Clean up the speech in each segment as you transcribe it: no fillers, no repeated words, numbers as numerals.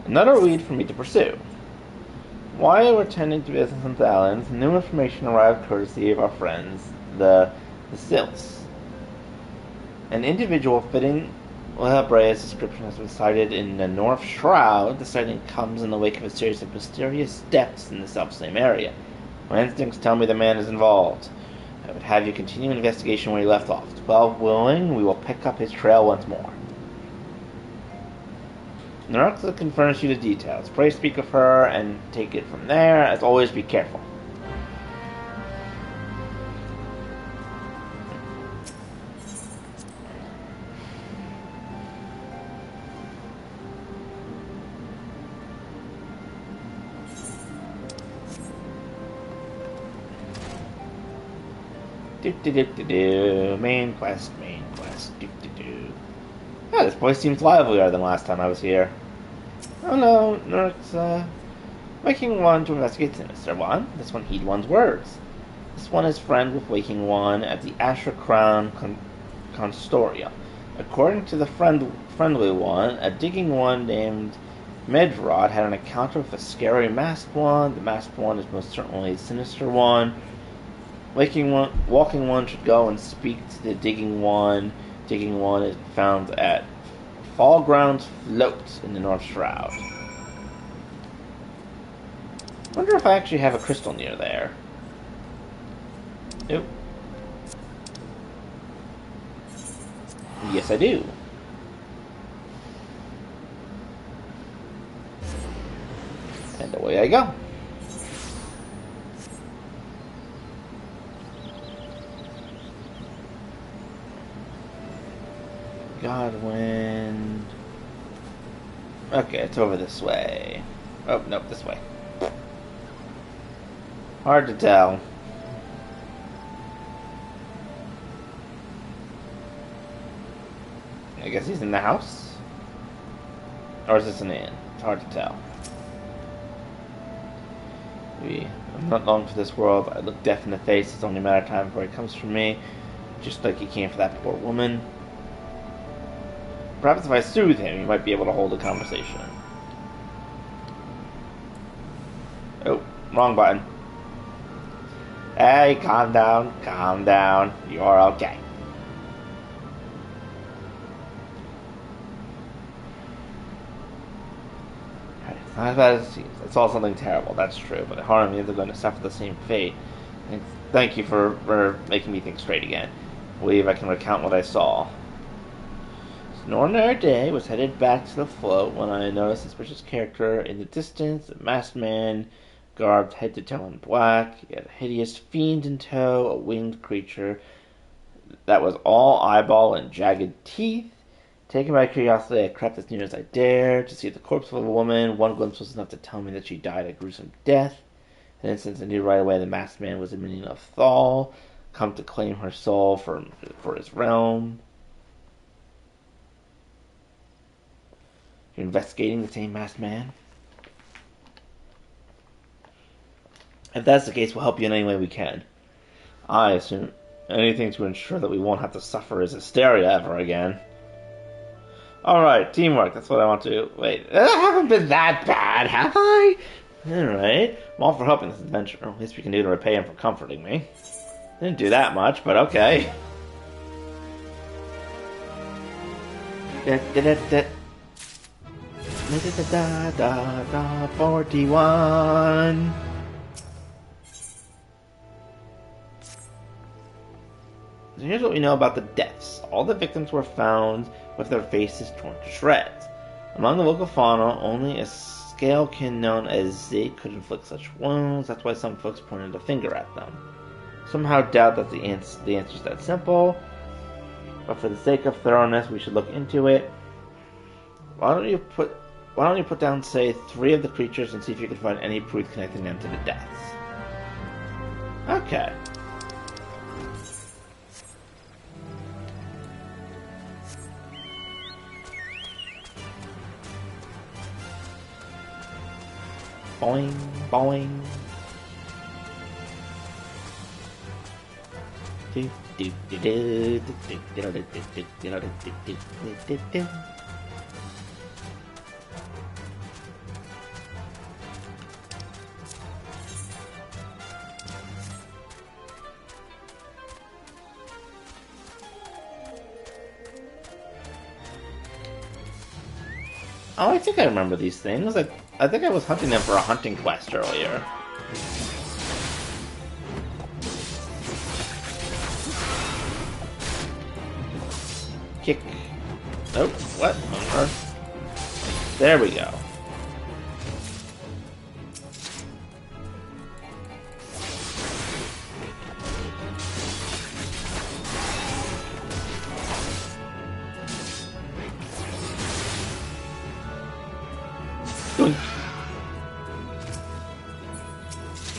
Another lead for me to pursue. While we're tending to business on the islands, new information arrived courtesy of our friends, the Sills. An individual fitting Brea's description has been sighted in the North Shroud. The sighting comes in the wake of a series of mysterious deaths in the self-same area. My instincts tell me the man is involved. I would have you continue an investigation where you left off. 12 willing, we will pick up his trail once more. Narxa can furnish you the details. Pray speak of her and take it from there. As always, be careful. Main quest. Yeah, this place seems livelier than last time I was here. Oh no, Nurx, Waking One to investigate Sinister One. This one heed one's words. This one is friend with Waking One at the Asher Crown Constoria. According to the friendly one, a digging one named Medrod had an encounter with a scary masked one. The masked one is most certainly a Sinister One. Walking One should go and speak to the Digging One. Digging One is found at Fallgrounds Float in the North Shroud. Wonder if I actually have a crystal near there. Nope. Yes, I do. And away I go. Godwin. Okay, it's over this way. Oh, nope, this way. Hard to tell. I guess he's in the house? Or is this an inn? It's hard to tell. I'm not long for this world. I look death in the face. It's only a matter of time before he comes for me. Just like he came for that poor woman. Perhaps if I soothe him, he might be able to hold a conversation. Oh, wrong button. Hey, calm down, calm down. You're okay. It's not as bad as it seems. It's all something terrible, that's true, but Harmony is going to suffer the same fate. And thank you for making me think straight again. I believe I can recount what I saw. An ordinary day was headed back to the float when I noticed a suspicious character in the distance, a masked man, garbed head to toe in black. He had a hideous fiend in tow, a winged creature that was all eyeball and jagged teeth. Taken by curiosity, I crept as near as I dared to see the corpse of a woman. One glimpse was enough to tell me that she died a gruesome death. In an instant, I knew right away the masked man was a minion of Thal, come to claim her soul for his realm. You're investigating the same masked man? If that's the case, we'll help you in any way we can. I assume anything to ensure that we won't have to suffer his hysteria ever again. Alright, teamwork, that's what I want to do. Wait, I haven't been that bad, have I? Alright, I'm all for helping this adventure. At least we can do to repay him for comforting me. Didn't do that much, but okay. Da 41. So here's what we know about the deaths. All the victims were found with their faces torn to shreds. Among the local fauna, only a scalekin known as Zeke could inflict such wounds. That's why some folks pointed a finger at them. Somehow doubt that the answer's that simple, but for the sake of thoroughness, we should look into it. Why don't you put down, say, 3 of the creatures and see if you can find any proof connecting them to the deaths? Okay. Boing, boing. Oh, I think I remember these things. Like, I think I was hunting them for a hunting quest earlier. Kick. Oh, what on earth? There we go.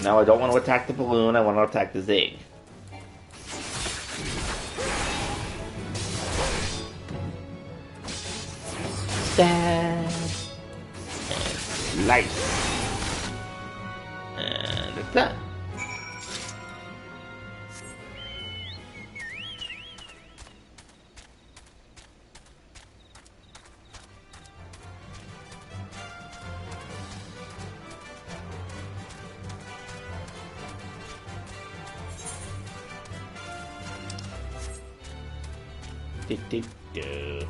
Now I don't want to attack the balloon, I want to attack the Zig. Stab. And slice. And it's done. Do.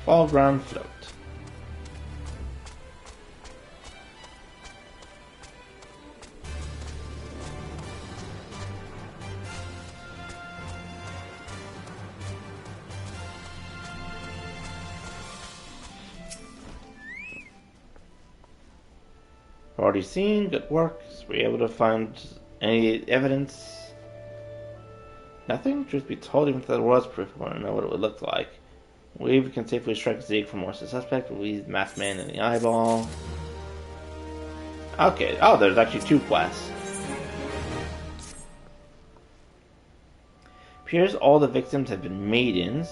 Fall ground float. Already seen, good work. Were you able to find any evidence? Nothing? Truth be told, even if there was proof, I want to know what it would look like. We can safely strike Zeke for more suspect. We masked man in the eyeball. Okay. Oh, there's actually 2 quests. Appears all the victims have been maidens.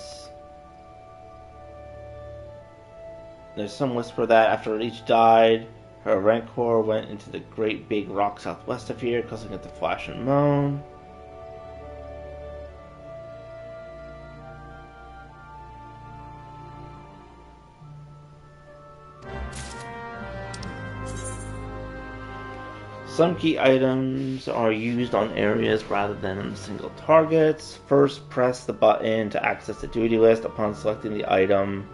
There's some whisper that after each died, her rancor went into the great big rock southwest of here, causing it to flash and moan. Some key items are used on areas rather than on single targets. First, press the button to access the duty list. Upon selecting the item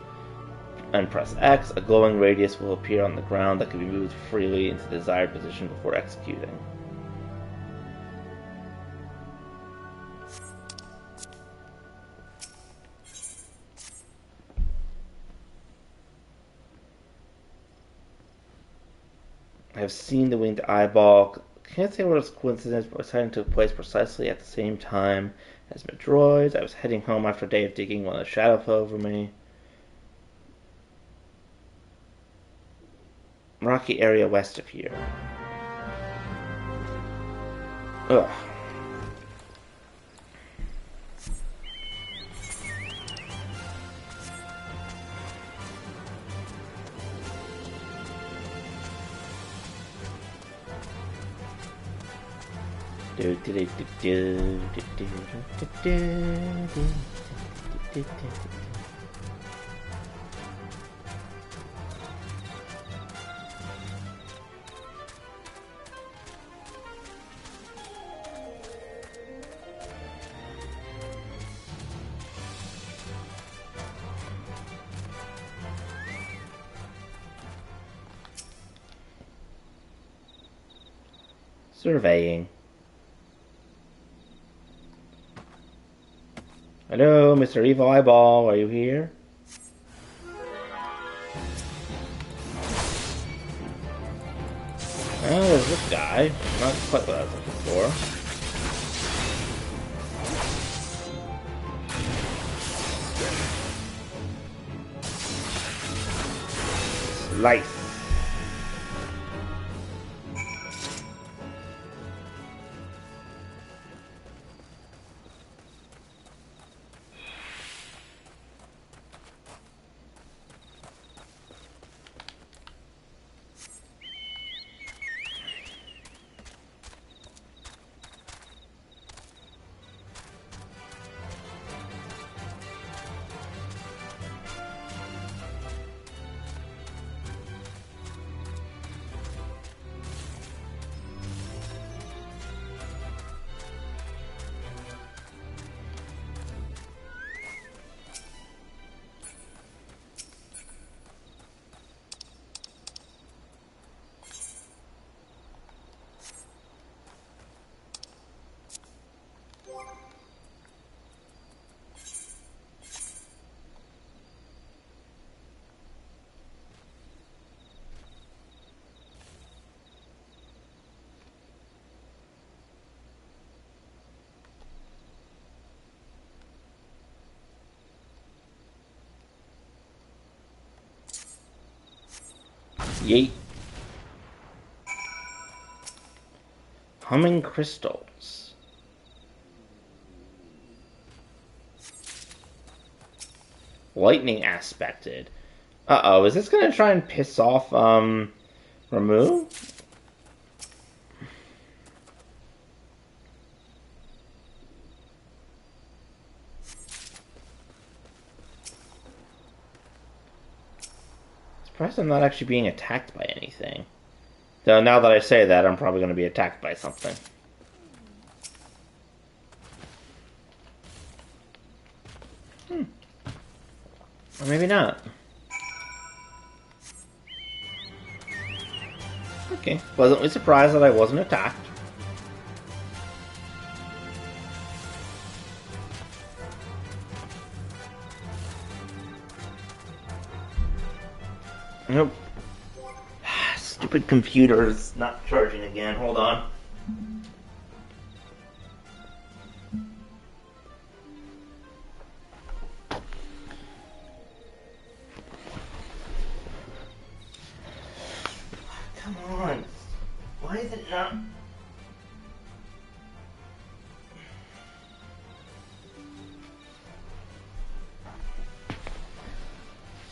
and press X, a glowing radius will appear on the ground that can be moved freely into the desired position before executing. I have seen the winged eyeball. Can't say what it's coincidence, but sighting took place precisely at the same time as Madroids. I was heading home after a day of digging when a shadow fell over me. Rocky area west of here. Ugh. Surveying. Hello, Mr. Evil Eyeball, are you here? Oh, there's this guy. Not quite what I was looking for. Slice. Yeet. Humming crystals. Lightning aspected. Uh-oh, is this gonna try and piss off, Remove? Surprised I'm not actually being attacked by anything. Though now that I say that, I'm probably gonna be attacked by something. Or maybe not. Okay, pleasantly surprised that I wasn't attacked. Nope. Stupid computer's not charging again. Hold on. Come on. Why is it not?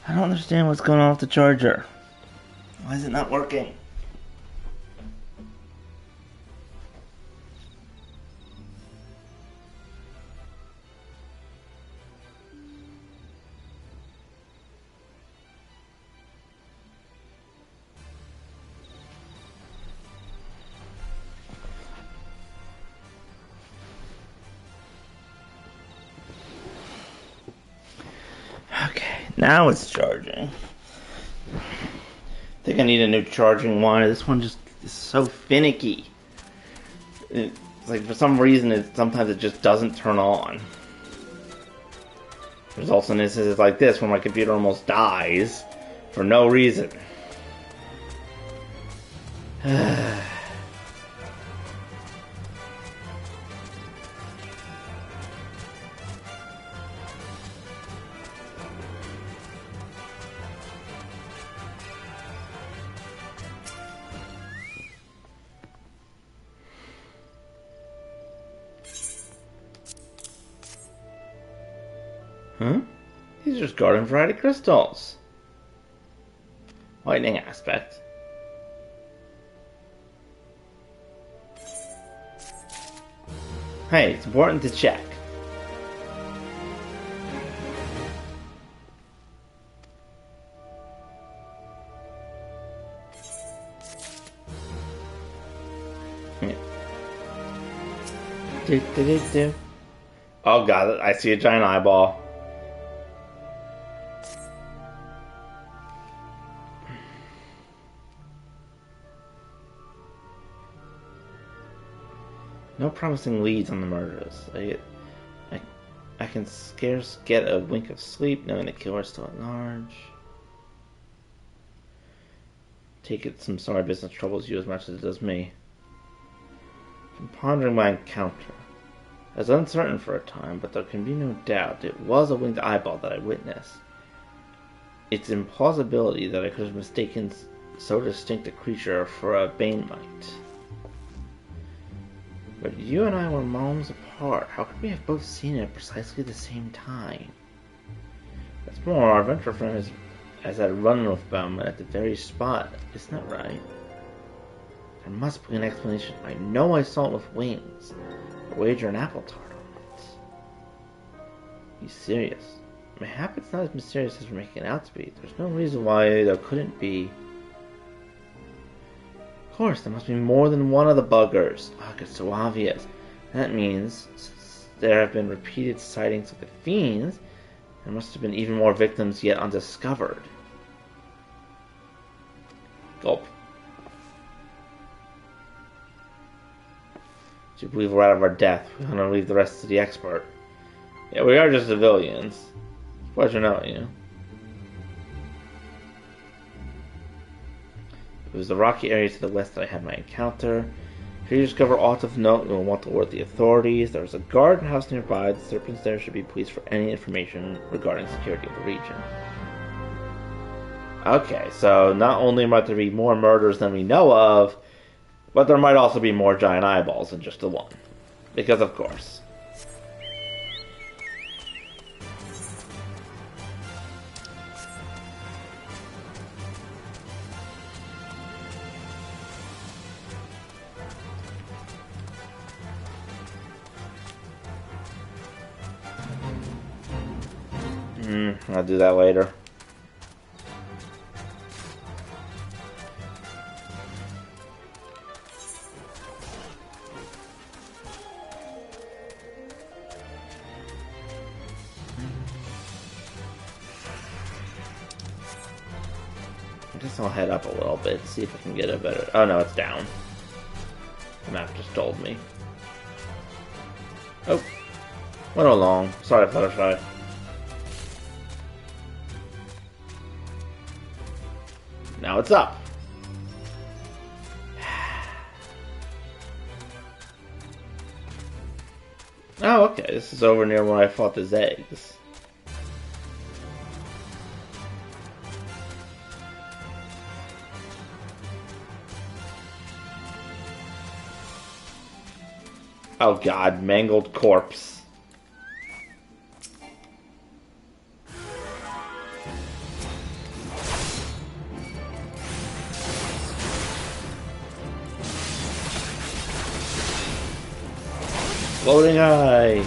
I don't understand what's going on with the charger. Why is it not working? Okay, now it's charging. I think I need a new charging wire. This one just is so finicky. It's like for some reason, sometimes it just doesn't turn on. There's also instances like this where my computer almost dies for no reason. Huh? These are just garden variety crystals. Lightning aspect. Hey, it's important to check. Yeah. Oh god, I see a giant eyeball. No promising leads on the murders. I can scarce get a wink of sleep knowing the killer is still at large. Take it some sorry business troubles you as much as it does me. I'm pondering my encounter. I was uncertain for a time, but there can be no doubt it was a winged eyeball that I witnessed. It's implausibility that I could have mistaken so distinct a creature for a banemite. But you and I were moments apart. How could we have both seen it at precisely the same time? That's more, our adventure friend has had a run with Bowman at the very spot. Isn't that right? There must be an explanation. I know I saw it with wings. I wager an apple tart on it. Be serious. Mayhap it's not as mysterious as we're making it out to be. There's no reason why there couldn't be. Of course, there must be more than one of the buggers. Ugh, it's so obvious. That means, since there have been repeated sightings of the fiends, there must have been even more victims yet undiscovered. Gulp. Do you believe we're out of our depth? We want to leave the rest to the expert. Yeah, we are just civilians. Pleasure knowing you. It was the rocky area to the west that I had my encounter. If you discover aught of note, you will want to alert the authorities. There is a garden house nearby. The serpents there should be pleased for any information regarding security of the region. Okay, so not only might there be more murders than we know of, but there might also be more giant eyeballs than just the one. Because of course. I'll do that later. I guess I'll head up a little bit, see if I can get a better... Oh no, it's down. The map just told me. Oh. Went along. Sorry, Fluttershy. Now it's up. Oh, okay. This is over near where I fought the Zags. Oh god, mangled corpse. Floating eye.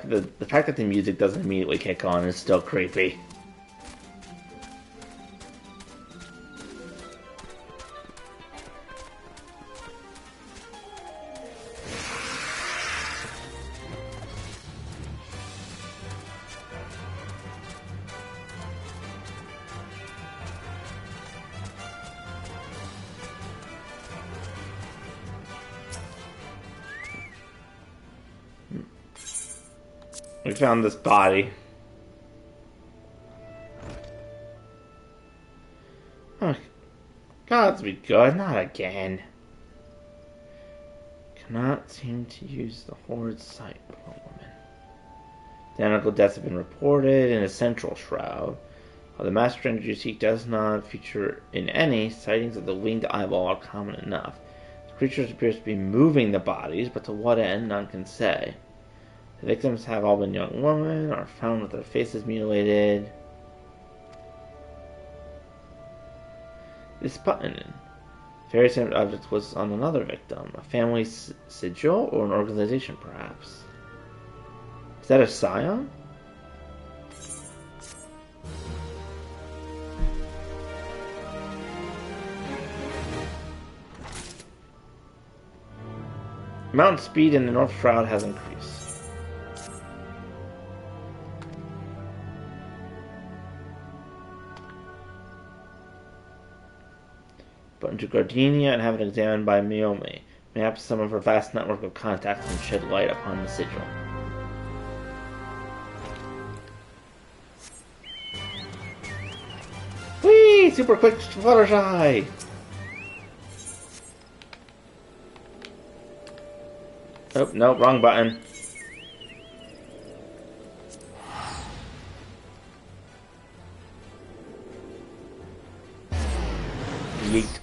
The fact that the music doesn't immediately kick on is still creepy. We found this body. Oh, gods be good, not again. Cannot seem to use the horrid sight, poor woman. Identical deaths have been reported in a central shroud. While the master energy seek does not feature in any, sightings of the winged eyeball are common enough. The creatures appear to be moving the bodies, but to what end, none can say. The victims have all been young women, are found with their faces mutilated. This button, very same object, was on another victim. A family sigil or an organization, perhaps. Is that a scion? Mountain speed in the North Shroud has increased. Button to Gardenia and have it examined by Miome. Perhaps some of her vast network of contacts can shed light upon the sigil. Whee! Super quick Fluttershy! Oh, no, wrong button. Yeet.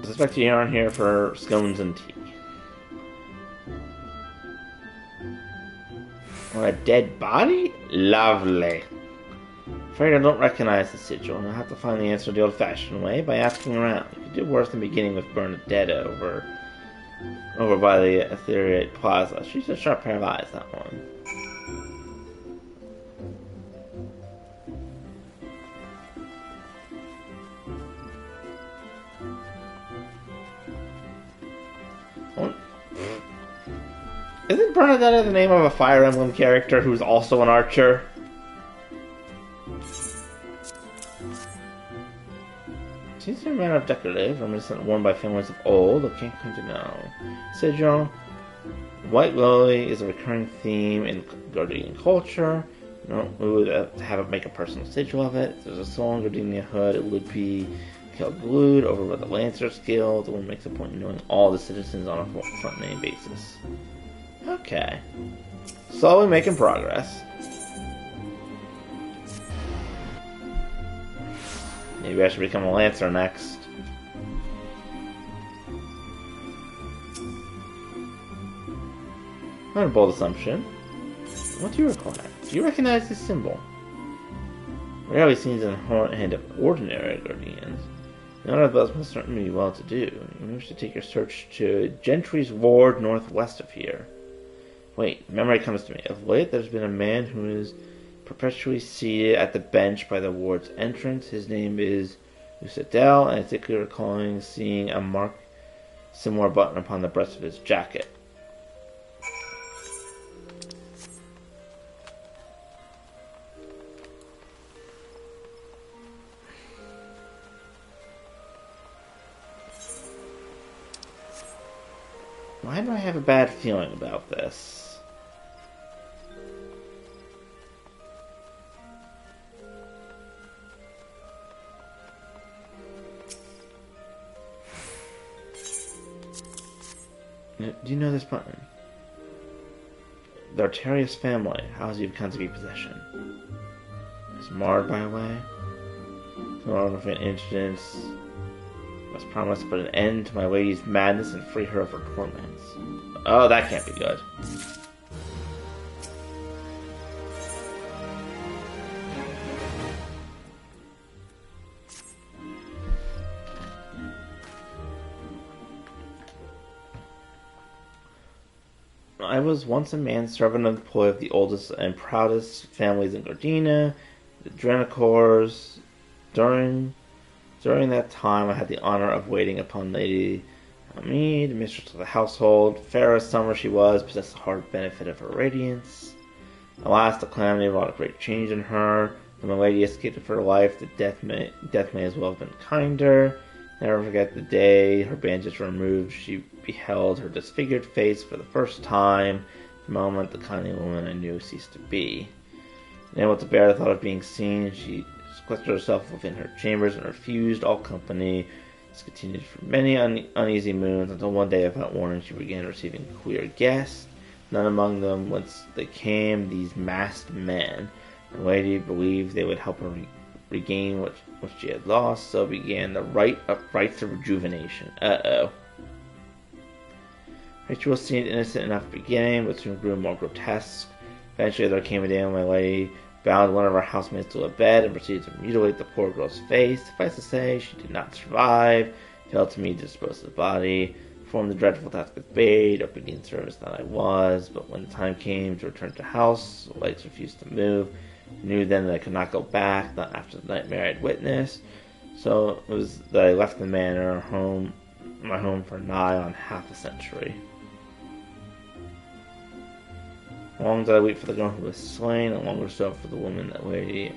Suspect you aren't here for scones and tea. Or a dead body? Lovely. Afraid I don't recognize the sigil, and I'll have to find the answer the old-fashioned way by asking around. You could do worse than beginning with Bernadetta over by the Ethereate Plaza. She's a sharp pair of eyes, that one. Isn't Bernadetta the name of a Fire Emblem character who's also an archer? Seems to be a matter of decorative, reminiscent worn by families of old. I can't come to know. Sigil. White lily is a recurring theme in Gardenian culture. We would have it make a personal sigil of it. If there's a soul in Gardenia hood, it would be glued over with the Lancers Guild. The one makes a point of knowing all the citizens on a front name basis. Okay. Slowly making progress. Maybe I should become a Lancer next. Not a bold assumption. What do you recall? Do you recognize this symbol? Rarely seen in the hand of ordinary guardians. None of us must certainly be well to do. You wish to take your search to Gentry's Ward northwest of here. Wait, memory comes to me. Of late, there's been a man who is perpetually seated at the bench by the ward's entrance. His name is Usadel, and I think you're recalling seeing a mark similar button upon the breast of his jacket. Why do I have a bad feeling about this? Do you know this button? The Arterius family. How has you come to be possession? Is marred by a way? Significant incidents. Must promise to put an end to my lady's madness and free her of her torments. Oh, that can't be good. I was once a manservant employee of the oldest and proudest families in Gardena, the Drenacors. During that time, I had the honor of waiting upon Lady Hamid, mistress of the household. Fair as summer she was, possessed the hard benefit of her radiance. Alas, the calamity wrought a great change in her. When my lady escaped of her life, the death may as well have been kinder. Never forget the day her bandages were removed. She beheld her disfigured face for the first time. The moment the kindly woman I knew ceased to be. Unable to bear the thought of being seen, she sequestered herself within her chambers and refused all company. This continued for many uneasy moons until one day, without warning, she began receiving queer guests. None among them, whence they came, these masked men. The lady believed they would help her regain what she had lost, so began the rites of rejuvenation. Ritual seemed innocent enough at the beginning, but soon grew more grotesque. Eventually there came a day when my lady bound one of our housemates to a bed and proceeded to mutilate the poor girl's face. Suffice to say, she did not survive. Fell to me to dispose of the body. Performed the dreadful task with bait, obedient service that I was. But when the time came to return to the house, the legs refused to move. I knew then that I could not go back, not after the nightmare I had witnessed. So it was that I left the manor my home for nigh on half a century. Long did I wait for the girl who was slain, and longer so for the woman that Lady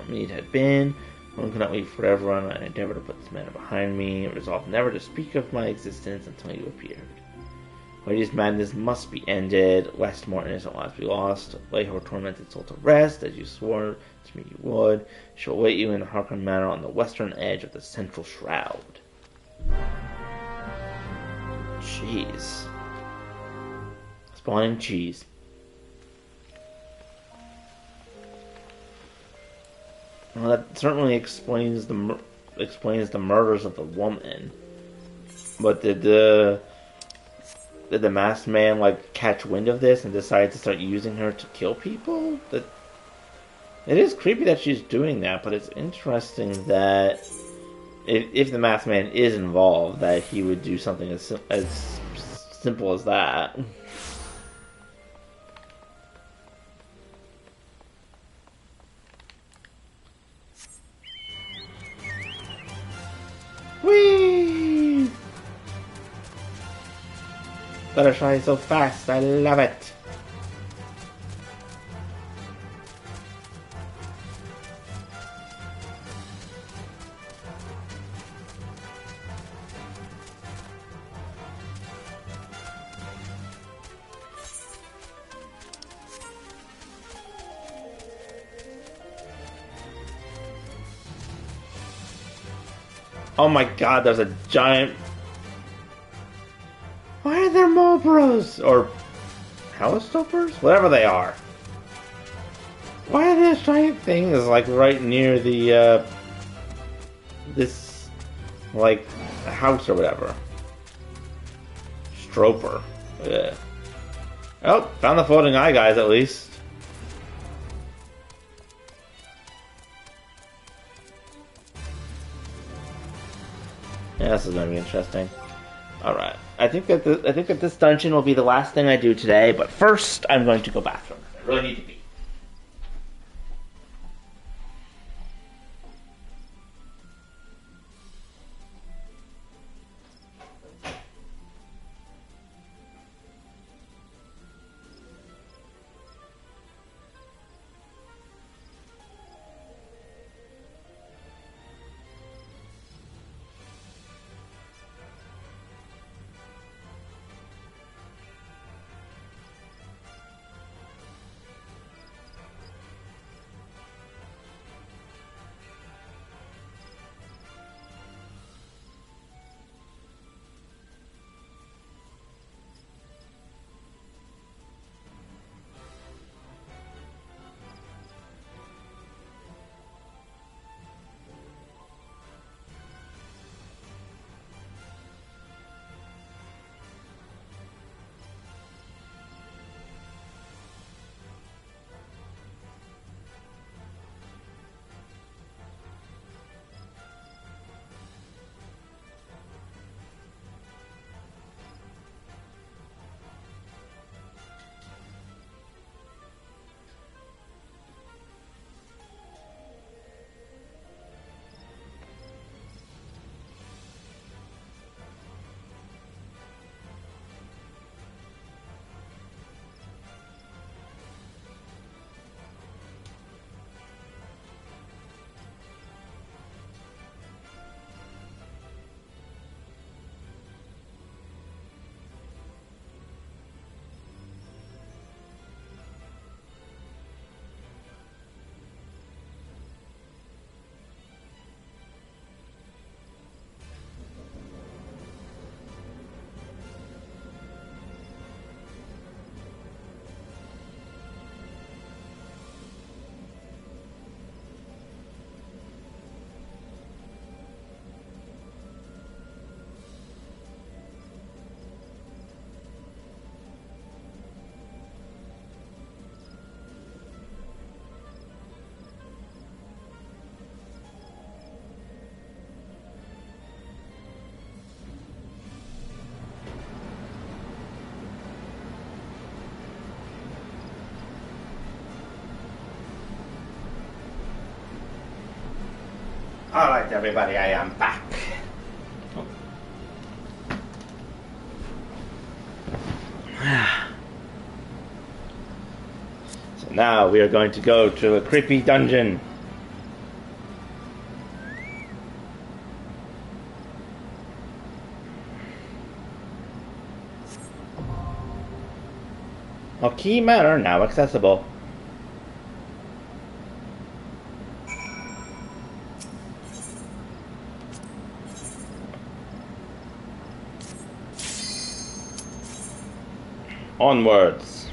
Mead had been. One could not wait forever, and I endeavored to put this matter behind me, and resolved never to speak of my existence until you appeared. Lady's madness must be ended, lest more innocent lives be lost. Lay her tormented soul to rest, as you swore to me you would. She will await you in the Harkon Manor on the western edge of the Central Shroud. Jeez. Spawning cheese. Well, that certainly explains the murders of the woman. But did the masked man catch wind of this and decide to start using her to kill people? It is creepy that she's doing that, but it's interesting that if the masked man is involved, that he would do something as simple as that. Whee! Butterfly so fast. I love it. Oh my god, there's a giant... Why are there Mobros? Or Hellstoppers? Whatever they are. Why are there giant things, like, right near the, this, like, house or whatever? Stroper. Yeah. Oh, found the floating eye guys, at least. Yeah, this is going to be interesting. Alright. I think that this dungeon will be the last thing I do today, but first I'm going to go bathroom. I really need to pee. Alright, everybody, I am back. So now we are going to go to a creepy dungeon. Key Manor now accessible. Onwards.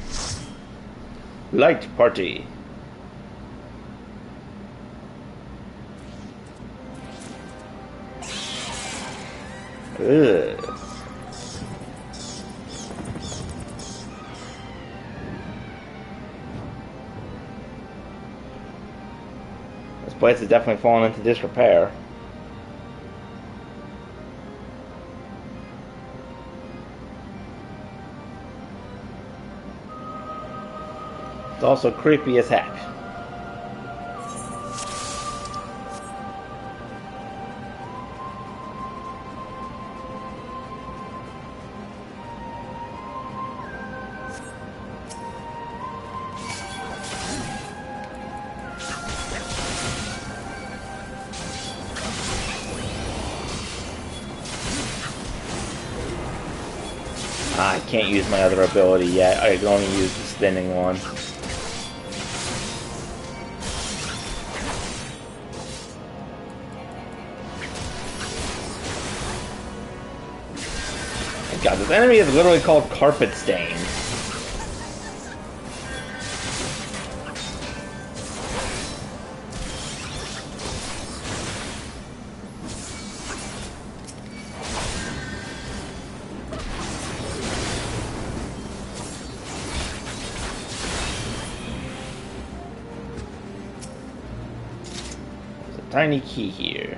Light party. Ugh. This place has definitely fallen into disrepair. It's also creepy as heck. I can't use my other ability yet. I can only use the spinning one. God, this enemy is literally called Carpet Stain. There's a tiny key here.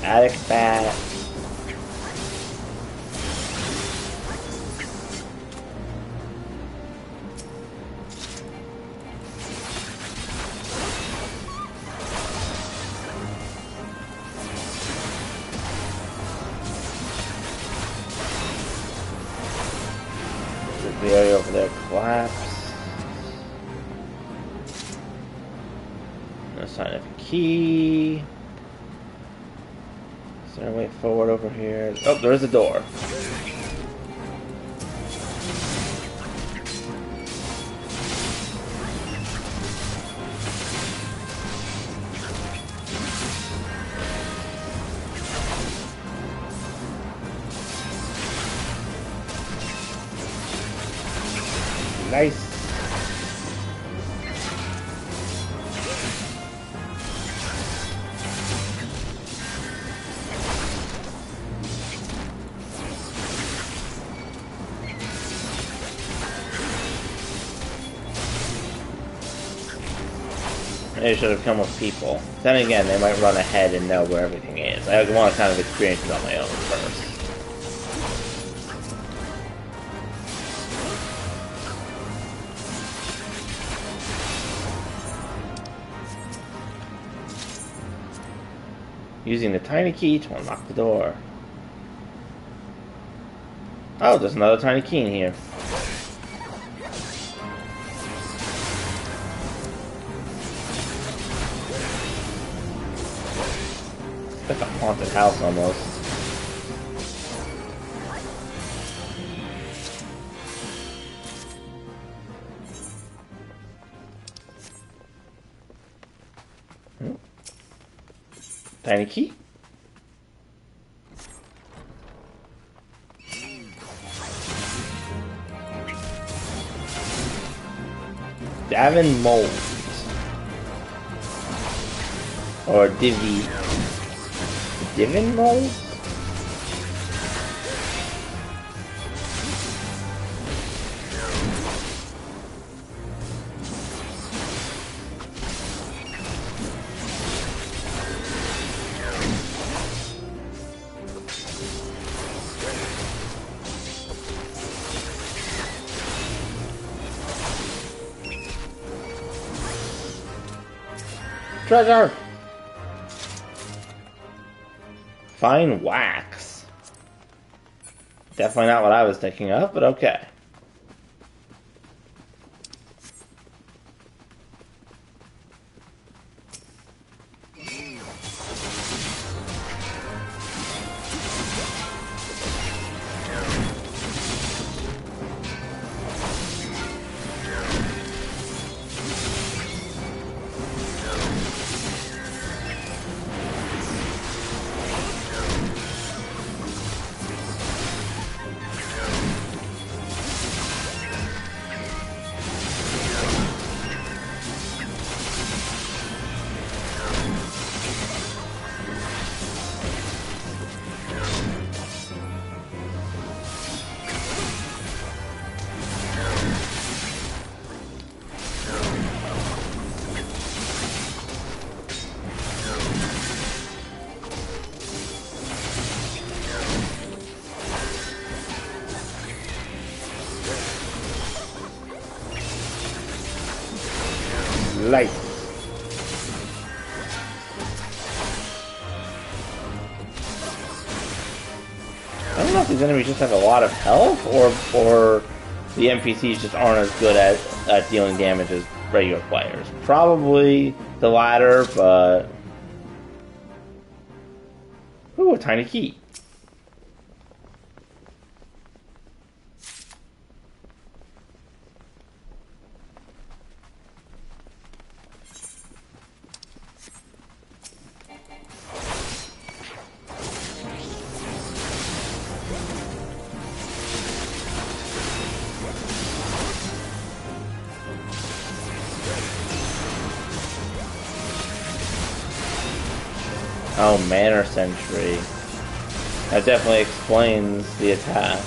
Attic bat. The area over there collapsed. No sign of a key. Is there a way forward over here? Oh, there's a door. Nice. They should have come with people. Then again, they might run ahead and know where everything is. I want to kind of experience it on my own first. Using the tiny key to unlock the door. Oh, there's another tiny key in here. It's like a haunted house almost. Tiny key. Davin Mold. Or Divin Mold? Treasure! Fine wax. Definitely not what I was thinking of, but okay. Light. I don't know if these enemies just have a lot of health, or the NPCs just aren't as good at dealing damage as regular players. Probably the latter, but... Ooh, a tiny key. Oh, Mannor Sentry. That definitely explains the attack.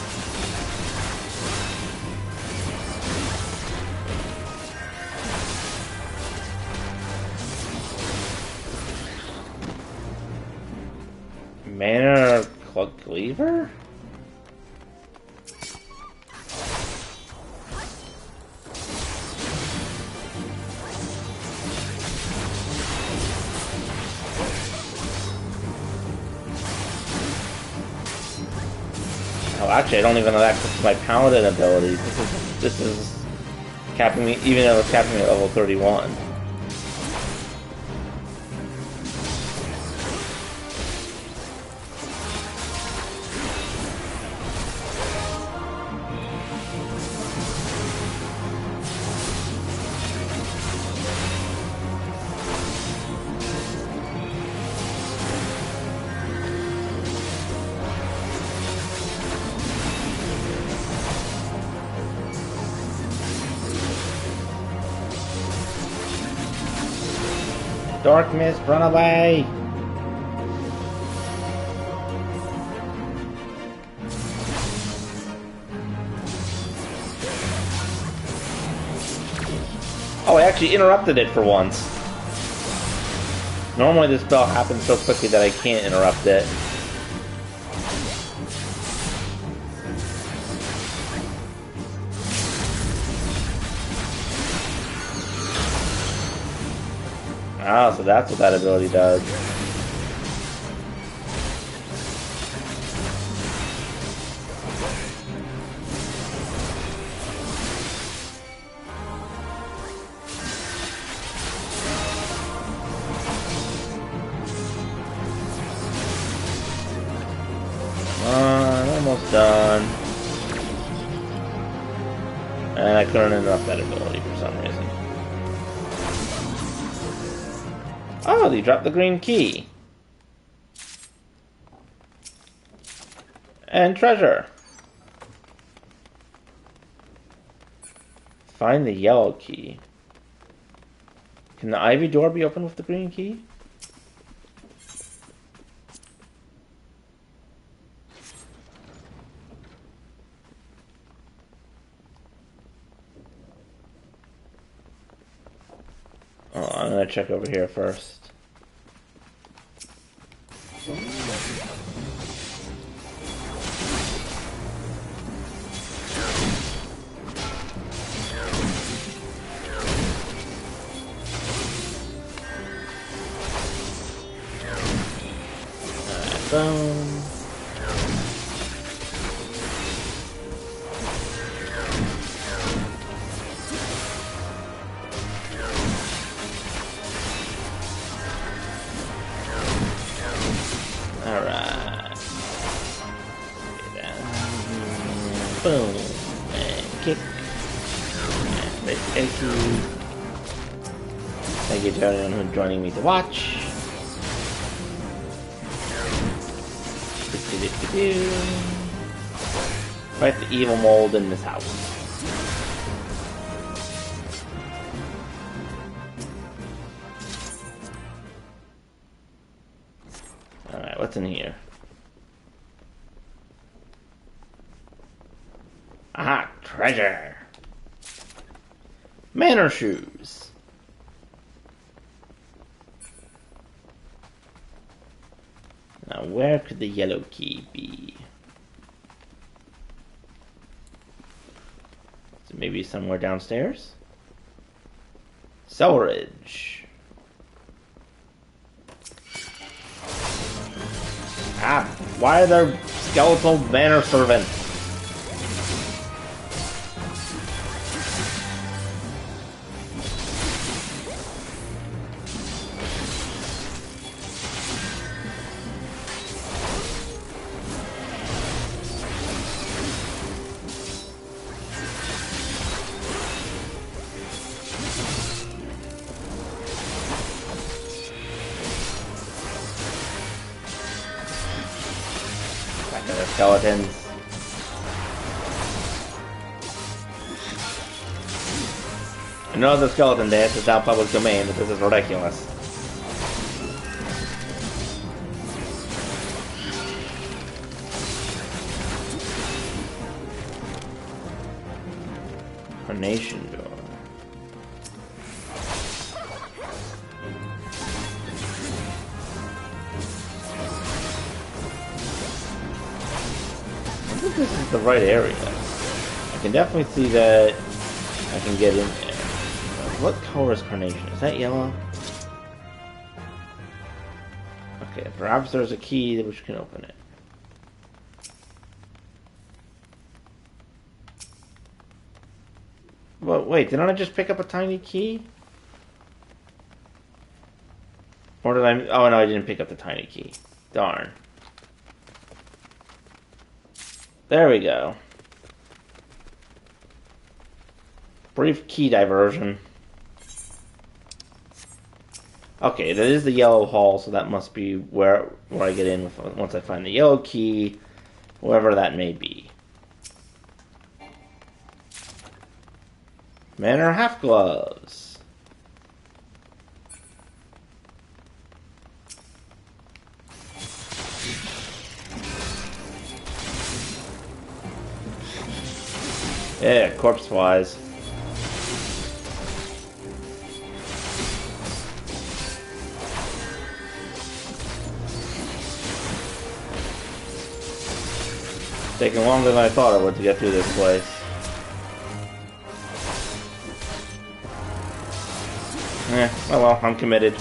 Mannor Cleaver? Oh, actually, I don't even have access to my Paladin abilities. This is capping me, even though it's capping me at level 31. Dark Mist, run away! Oh, I actually interrupted it for once. Normally this spell happens so quickly that I can't interrupt it. Ah, so that's what that ability does. I'm almost done. And I couldn't interrupt that ability for some reason. Oh, they dropped the green key. And treasure. Find the yellow key. Can the ivy door be opened with the green key? Oh, I'm gonna check over here first. Bone. Alright. Boom. And kick. And thank you. Thank you to everyone who's joining me to watch. Fight the evil mold in this house. Alright, what's in here? Aha! Treasure! Mannor shoes! Now, where could the yellow key be? Is it maybe somewhere downstairs? Cellarage. Ah, why are there skeletal manor servants? Skeletons. I know the skeleton dance is now public domain, but this is ridiculous. Carnation door. I think this is the right area. I can definitely see that I can get in there. What color is carnation? Is that yellow? Okay, perhaps there's a key which can open it. Well, wait, didn't I just pick up a tiny key? Or did I... Oh, no, I didn't pick up the tiny key. Darn. There we go. Brief key diversion. Okay, that is the yellow hall, so that must be where I get in once I find the yellow key, wherever that may be. Mannor half gloves. Yeah, corpse flies. Taking longer than I thought it would to get through this place. Oh well, I'm committed.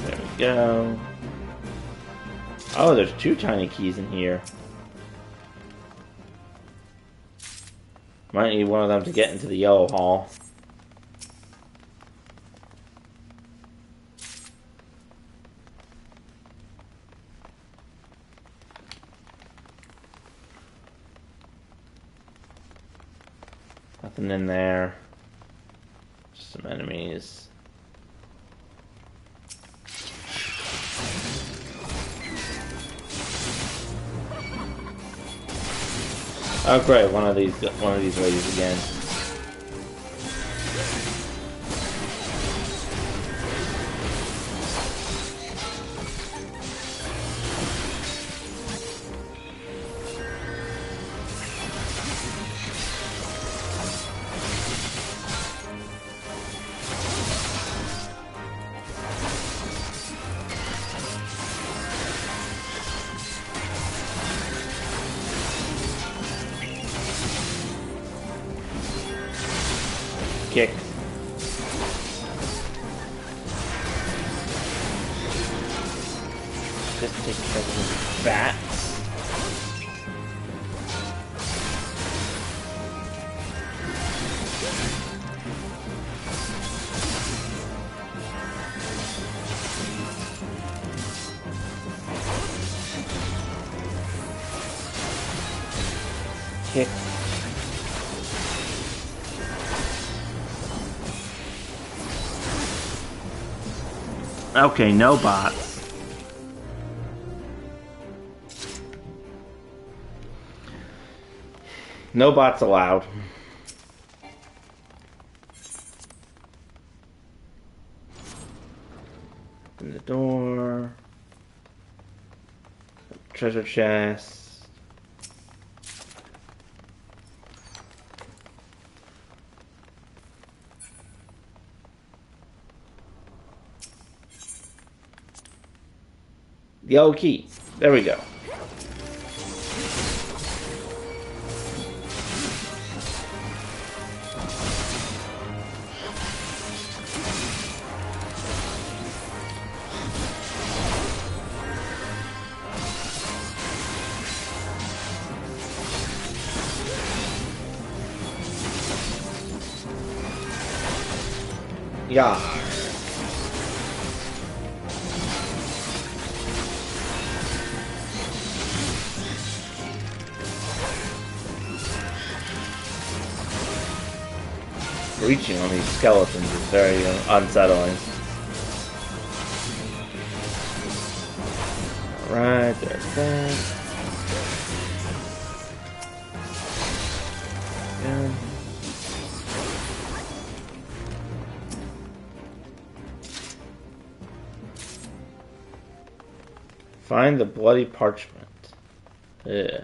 There we go. Oh, there's two tiny keys in here. Might need one of them to get into the yellow hall. Nothing in there. Just some enemies. Oh great, one of these ladies again. Kick. Just take care of the bats. Kick. Okay, no bots. No bots allowed. Open the door. treasure chest. The old key. There we go. Yeah. Reaching on these skeletons is very unsettling. Alright, there's that. Yeah. Find the bloody parchment. Yeah.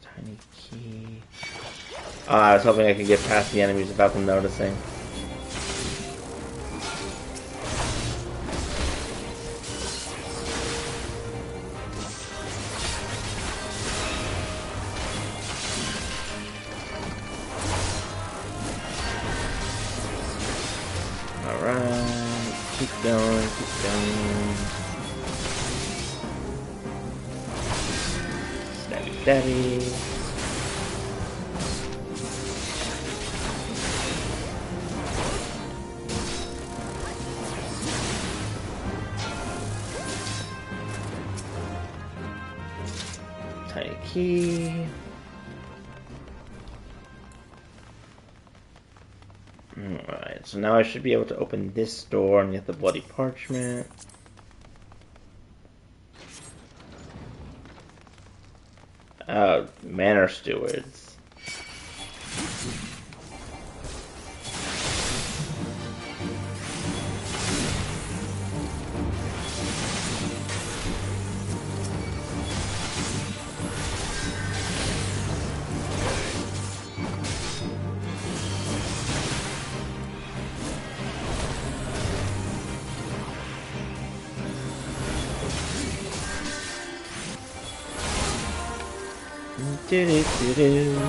Tiny key. I was hoping I could get past the enemies without them noticing. Alright, keep going, keep going. Stabby, stabby. Tiny key. Alright, so now I should be able to open this door and get the bloody parchment. Manor stewards. Do-do-do-do.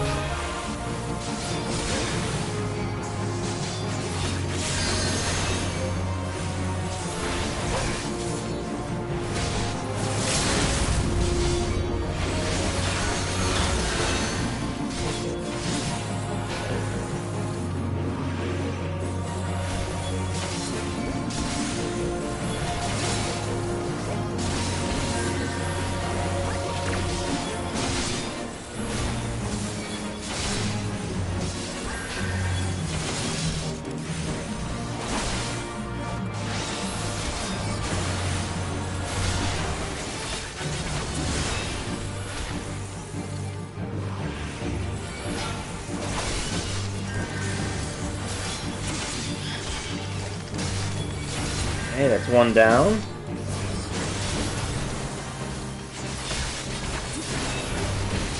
Hey, that's one down.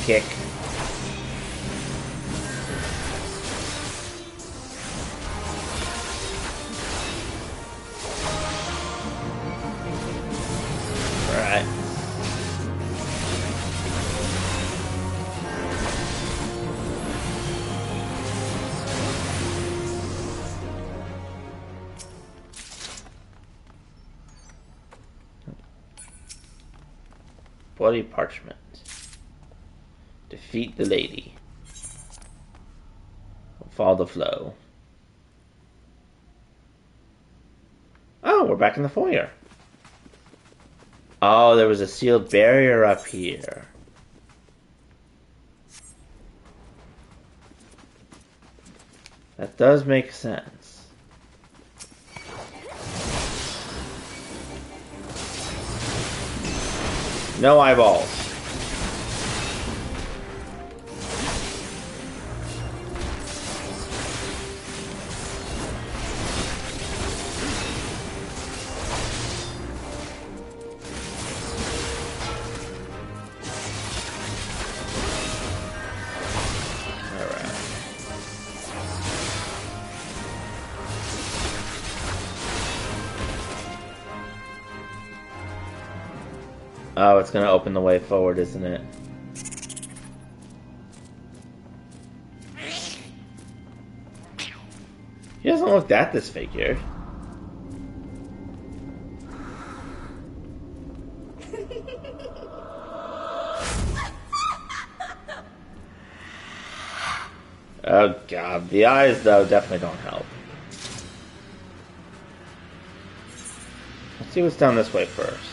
Kick. Alright. Bloody parchment. Defeat the lady. Follow the flow. Oh, we're back in the foyer. Oh, there was a sealed barrier up here. That does make sense. No eyeballs. Oh, it's gonna open the way forward, isn't it? He doesn't look that disfigured. Oh god, the eyes though definitely don't help. Let's see what's down this way first.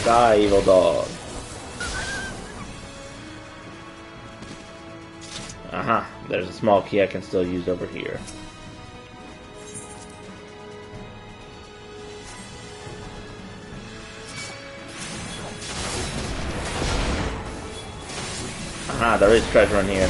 Die, evil dog. Aha, there's a small key I can still use over here. Aha, there is treasure in here.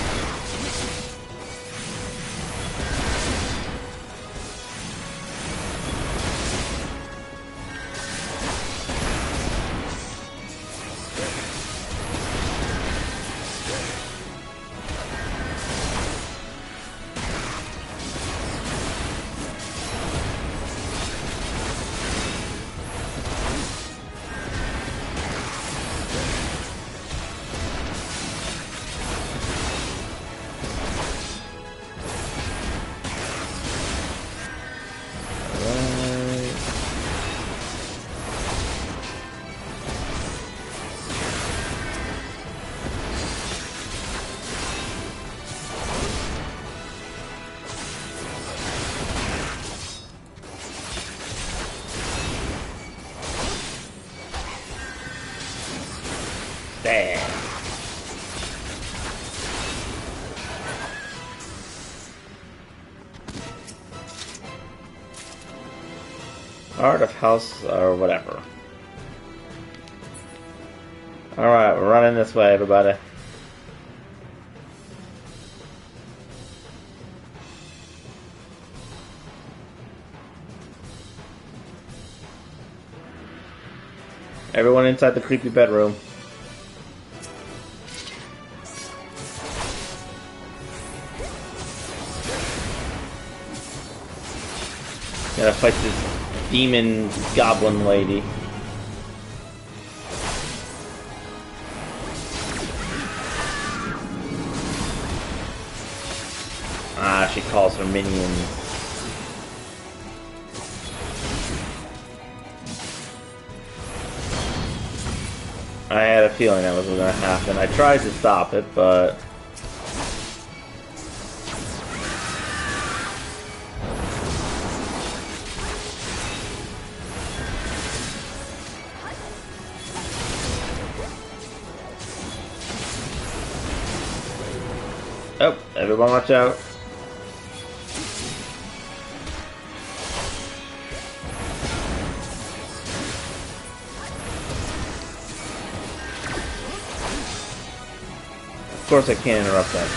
There. Art of house or whatever. Alright, we're running this way, everybody. Everyone inside the creepy bedroom. Gotta fight this demon goblin lady. Ah, she calls her minions. I had a feeling that was gonna happen. I tried to stop it, but... Oh, everyone watch out. Of course I can't interrupt that.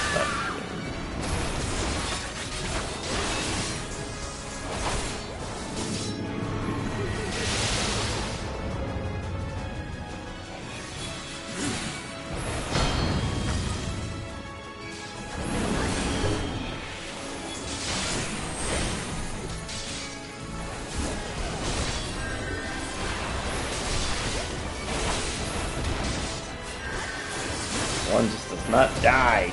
One just does not die.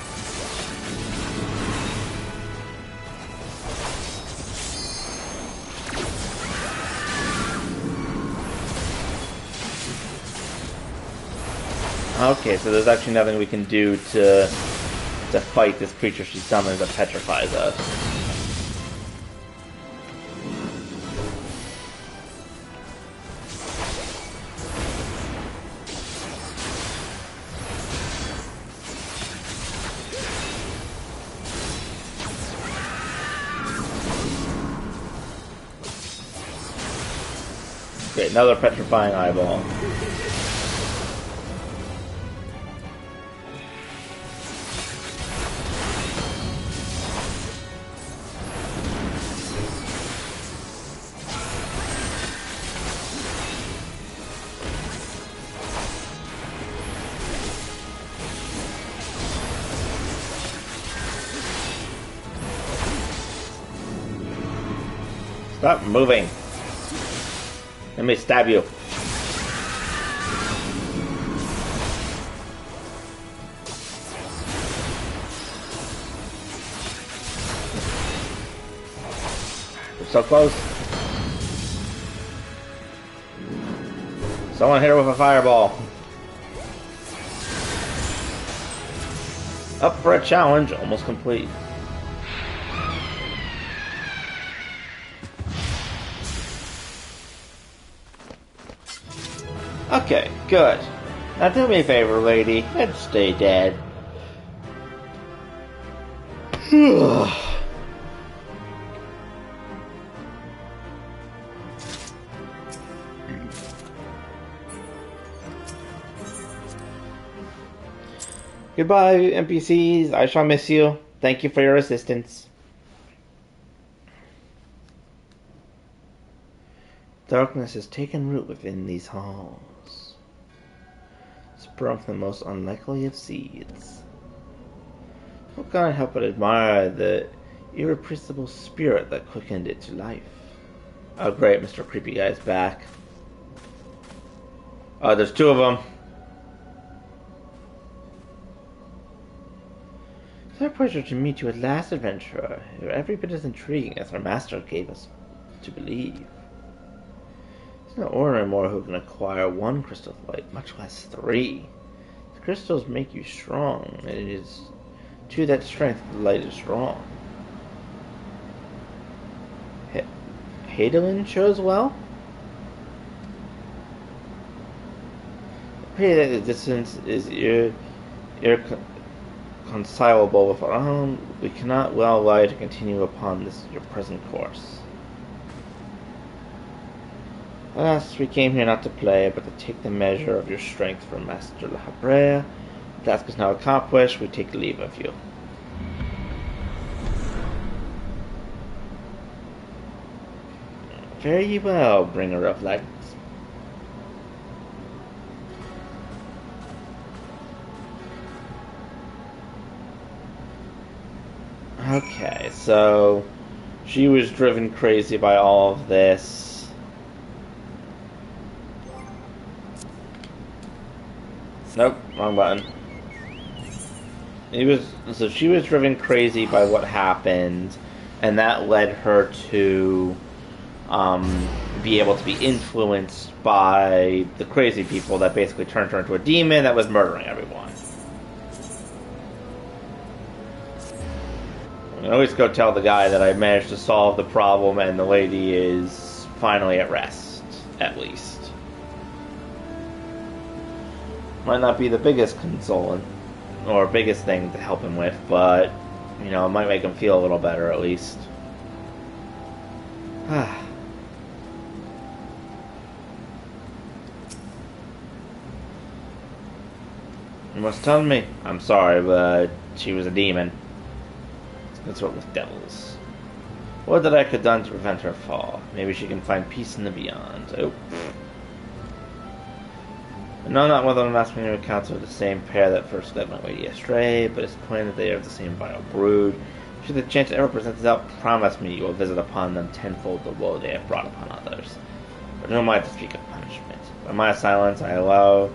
Okay, so there's actually nothing we can do to fight this creature she summons that petrifies us. great. Another petrifying eyeball. Stop moving. Let me stab you. We're so close. Someone hit her with a fireball. Up for a challenge, almost complete. Okay, good. Now do me a favor, lady, and stay dead. Goodbye, NPCs. I shall miss you. Thank you for your assistance. Darkness has taken root within these halls, sprung from the most unlikely of seeds. How can I help but admire the irrepressible spirit that quickened it to life? Oh great, Mr. Creepy Guy's back. Oh, there's two of them. It's our pleasure to meet you at last, adventurer. You're every bit as intriguing as our master gave us to believe. It's not ordinary mortal who can acquire one crystal of light, much less 3. The crystals make you strong, and it is to that strength the light is drawn. Hadolin shows well? I pray that the distance is irreconcilable with our own. We cannot well allow you to continue upon this your present course. Alas, we came here not to play, but to take the measure of your strength from Master La Habrea. The task is now accomplished. We take leave of you. Very well, bringer of light. Okay, so she was driven crazy by all of this. Nope, wrong button. So she was driven crazy by what happened, and that led her to be able to be influenced by the crazy people that basically turned her into a demon that was murdering everyone. I can always go tell the guy that I managed to solve the problem and the lady is finally at rest, at least. Might not be the biggest consoling or biggest thing to help him with, but you know, it might make him feel a little better at least. You must tell me. I'm sorry, but she was a demon. Let's work with devils. What that I could have done to prevent her fall? Maybe she can find peace in the beyond. Oh. I know not whether I'm asking your accounts of the same pair that first led my lady astray, but it's plain that they are the same vile brood. Should the chance ever present itself, promise me you will visit upon them tenfold the woe they have brought upon others. But who am I to speak of punishment? By my silence, I allow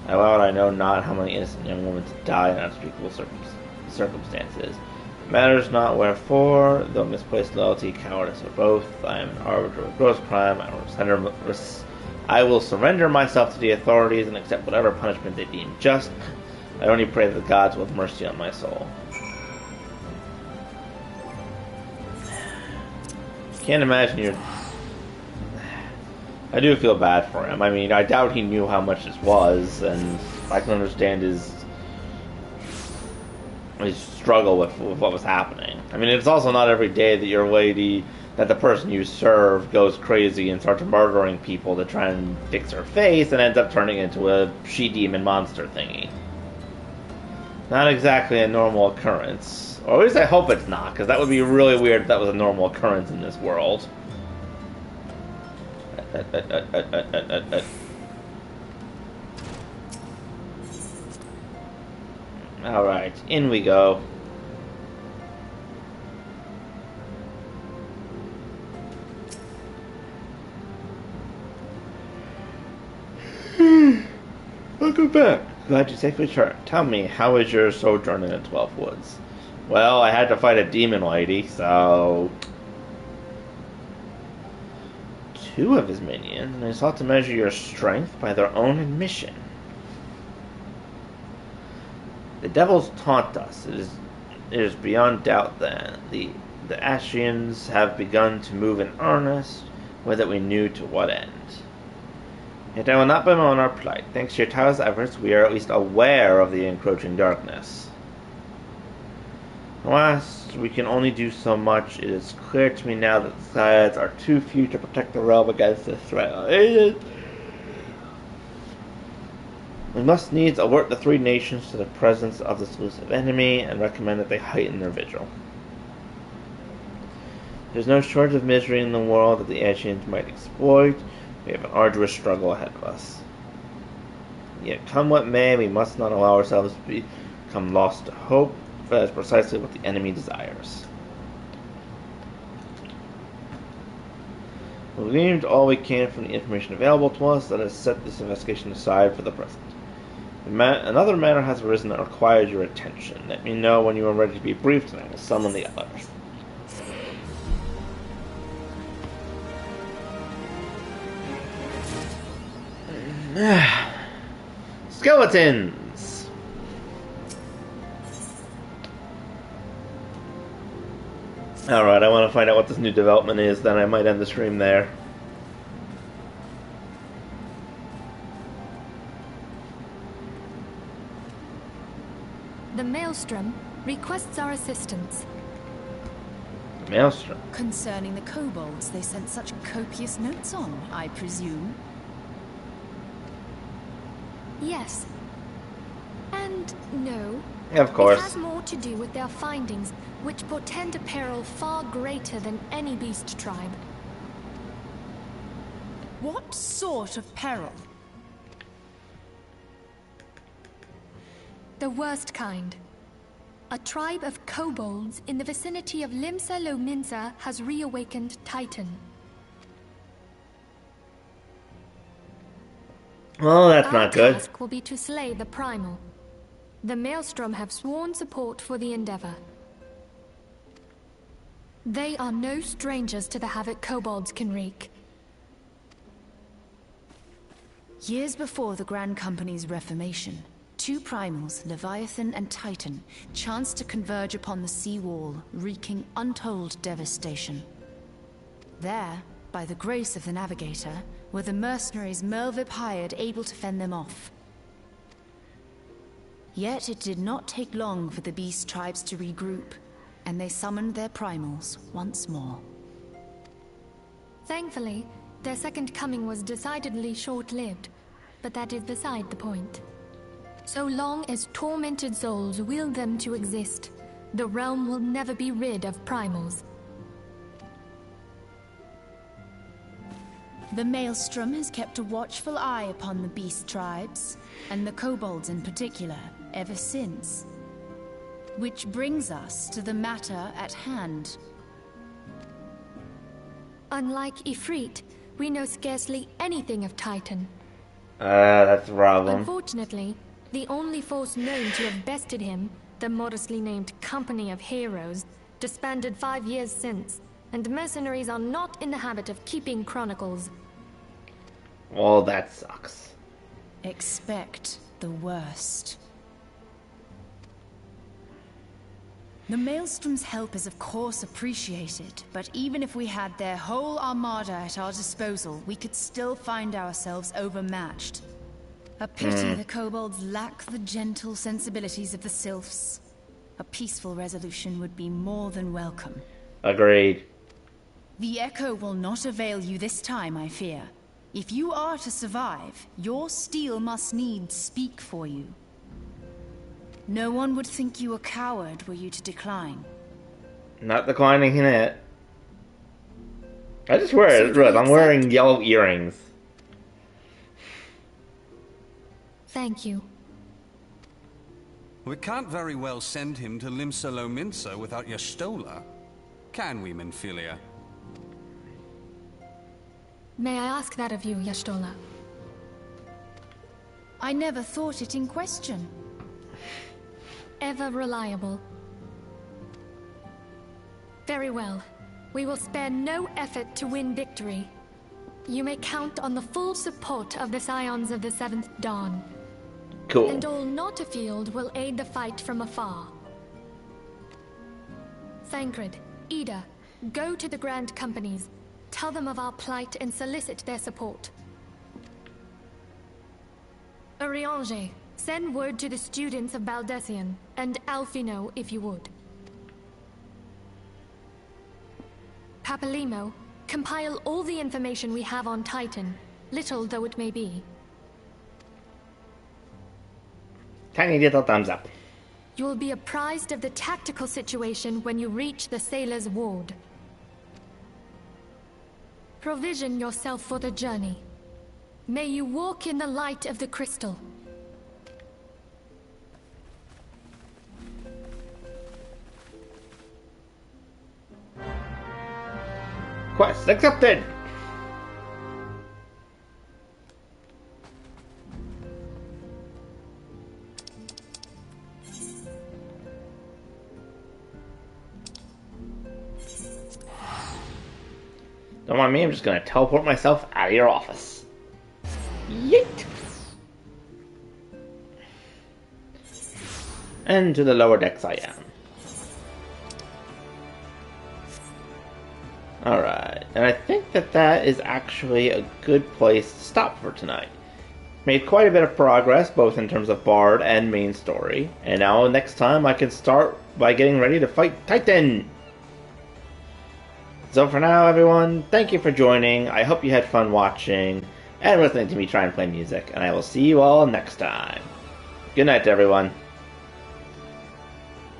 I know not how many innocent young women to die in unspeakable circumstances. It matters not wherefore, though misplaced loyalty, cowardice, or both. I am an arbiter of gross crime. I will surrender myself to the authorities and accept whatever punishment they deem just. I only pray that the gods will have mercy on my soul. Can't imagine you're... I do feel bad for him. I mean, I doubt he knew how much this was, and I can understand his struggle with what was happening. I mean, it's also not every day that your lady that the person you serve goes crazy and starts murdering people to try and fix her face and ends up turning into a she-demon monster thingy. Not exactly a normal occurrence. Or at least I hope it's not, because that would be really weird if that was a normal occurrence in this world. Alright, in we go. Welcome back. Glad you safely returned. Tell me, how was your sojourn in the 12 Woods? Well, I had to fight a demon lady, so... 2 of his minions, and they sought to measure your strength by their own admission. The devils taunt us. It is beyond doubt that the Ashians have begun to move in earnest, whether we knew to what end. Yet I will not bemoan our plight. Thanks to your tireless efforts, we are at least aware of the encroaching darkness. Alas, we can only do so much. It is clear to me now that the Scythes are too few to protect the realm against this threat. We must needs alert the 3 nations to the presence of this elusive enemy and recommend that they heighten their vigil. There is no shortage of misery in the world that the Ashians might exploit. We have an arduous struggle ahead of us. Yet, come what may, we must not allow ourselves to become lost to hope, for that is precisely what the enemy desires. We gleaned all we can from the information available to us. Let us set this investigation aside for the present. Another matter has arisen that requires your attention. Let me know when you are ready to be briefed, and I will summon the others. Skeletons! Alright, I want to find out what this new development is, then I might end the stream there. The Maelstrom requests our assistance. The Maelstrom? Concerning the kobolds they sent such copious notes on, I presume? Yes. And no. Of course. It has more to do with their findings, which portend a peril far greater than any beast tribe. What sort of peril? The worst kind. A tribe of kobolds in the vicinity of Limsa Lominsa has reawakened Titan. Well, that's not good. Our task will be to slay the Primal. The Maelstrom have sworn support for the endeavor. They are no strangers to the havoc kobolds can wreak. Years before the Grand Company's reformation, 2 primals, Leviathan and Titan, chanced to converge upon the sea wall, wreaking untold devastation. There, by the grace of the Navigator, were the mercenaries Merlvip hired able to fend them off. Yet it did not take long for the beast tribes to regroup, and they summoned their primals once more. Thankfully, their second coming was decidedly short-lived, but that is beside the point. So long as tormented souls will them to exist, the realm will never be rid of primals. The Maelstrom has kept a watchful eye upon the beast tribes, and the kobolds in particular, ever since. Which brings us to the matter at hand. Unlike Ifrit, we know scarcely anything of Titan. That's the problem. Unfortunately, the only force known to have bested him, the modestly named Company of Heroes, disbanded 5 years since, and mercenaries are not in the habit of keeping chronicles. Well, that sucks. Expect the worst. The Maelstrom's help is of course appreciated, but even if we had their whole armada at our disposal, we could still find ourselves overmatched. A pity the kobolds lack the gentle sensibilities of the sylphs. A peaceful resolution would be more than welcome. Agreed. The echo will not avail you this time, I fear. If you are to survive, your steel must needs speak for you. No one would think you a coward were you to decline. Not declining it. I just wear So it. do you Look, I'm accept? wearing yellow earrings. Thank you. We can't very well send him to Limsa Lominsa without Y'shtola. Can we, Menphilia? May I ask that of you, Y'shtola? I never thought it in question. Ever reliable. Very well. We will spare no effort to win victory. You may count on the full support of the Scions of the Seventh Dawn. Cool. And all not afield will aid the fight from afar. Thancred, Ida, go to the Grand Companies. Tell them of our plight and solicit their support. Urianger, send word to the students of Baldessian, and Alfino if you would. Papalimo, compile all the information we have on Titan, little though it may be. Tiny little thumbs up. You will be apprised of the tactical situation when you reach the Sailor's Ward. Provision yourself for the journey. May you walk in the light of the crystal. Quest accepted! Don't mind me, I'm just gonna teleport myself out of your office. Yeet! And to the lower decks I am. Alright, and I think that is actually a good place to stop for tonight. Made quite a bit of progress, both in terms of Bard and main story, and now next time I can start by getting ready to fight Titan! So for now, everyone, thank you for joining, I hope you had fun watching, and listening to me try and play music, and I will see you all next time. Good night, everyone.